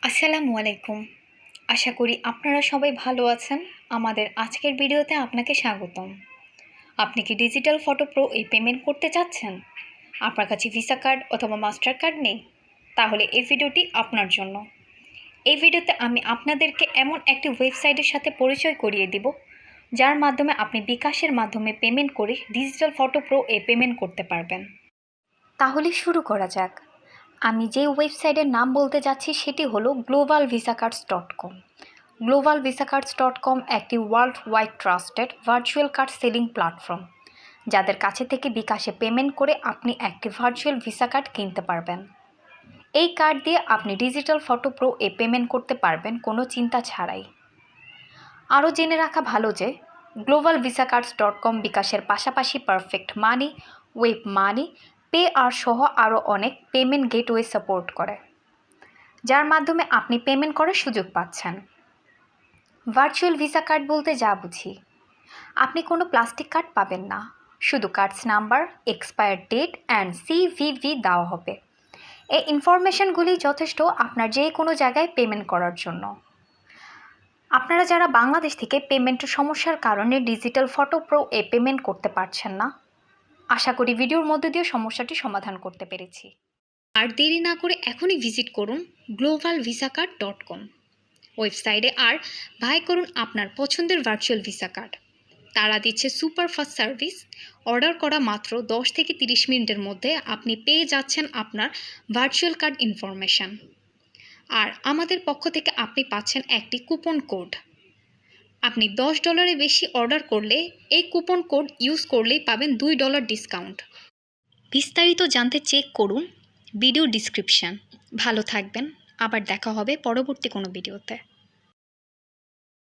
আসসালামু আলাইকুম। আশা করি আপনারা সবাই ভালো আছেন। আমাদের আজকের ভিডিওতে আপনাকে স্বাগতম। আপনি কি ডিজিটাল ফটো প্রো পেমেন্ট করতে চাচ্ছেন? আপনার কাছে ভিসা কার্ড অথবা মাস্টার কার্ড নেই? তাহলে এই ভিডিওটি আপনার জন্য। এই ভিডিওতে আমি আপনাদেরকে এমন একটি ওয়েবসাইটের সাথে পরিচয় করিয়ে দিব, যার মাধ্যমে আপনি বিকাশের মাধ্যমে পেমেন্ট করে ডিজিটাল ফটো প্রো পেমেন্ট করতে পারবেন। তাহলে শুরু করা যাক। আমি যে ওয়েবসাইটের নাম বলতে যাচ্ছি সেটি হলো globalvisacards.com। globalvisacards.com একটি world wide trusted virtual card selling platform, যাদের কাছে থেকে বিকাশে পেমেন্ট করে আপনি একটি ভার্চুয়াল ভিসা কার্ড কিনতে পারবেন। এই কার্ড দিয়ে আপনি ডিজিটাল ফটো প্রো পেমেন্ট করতে পারবেন কোনো চিন্তা ছাড়াই। আরও জেনে রাখা ভালো যে globalvisacards.com বিকাশের পাশাপাশি পারফেক্ট মানি, ওয়েব মানি, পে আর সহ আরও অনেক পেমেন্ট গেটওয়ে সাপোর্ট করে, যার মাধ্যমে আপনি পেমেন্ট করার সুযোগ পাচ্ছেন। ভার্চুয়াল ভিসা কার্ড বলতে যা বুঝি, আপনি কোনো প্লাস্টিক কার্ড পাবেন না, শুধু cards number, expire date and CVV দেওয়া হবে। এই ইনফরমেশনগুলি যথেষ্ট আপনার যে কোনো জায়গায় পেমেন্ট করার জন্য। আপনারা যারা বাংলাদেশ থেকে পেমেন্টের সমস্যার কারণে ডিজিটাল ফটো প্রো পেমেন্ট করতে পারছেন না, আশা করি ভিডিওর মধ্য দিয়ে সমস্যাটি সমাধান করতে পেরেছি। আর দেরি না করে এখনই ভিজিট করুন globalvisaCard.com ওয়েবসাইটে আর বাই করুন আপনার পছন্দের ভার্চুয়াল ভিসা কার্ড। তারা দিচ্ছে সুপার ফাস্ট সার্ভিস। অর্ডার করা মাত্র 10 থেকে 30 মিনিটের মধ্যে আপনি পেয়ে যাচ্ছেন আপনার ভার্চুয়াল কার্ড ইনফরমেশান। আর আমাদের পক্ষ থেকে আপনি পাচ্ছেন একটি কুপন কোড। আপনি $10 বেশি অর্ডার করলে এই কুপন কোড ইউজ করলেই পাবেন $2 ডিসকাউন্ট। বিস্তারিত জানতে চেক করুন ভিডিও ডিসক্রিপশান। ভালো থাকবেন, আবার দেখা হবে পরবর্তী কোনো ভিডিওতে।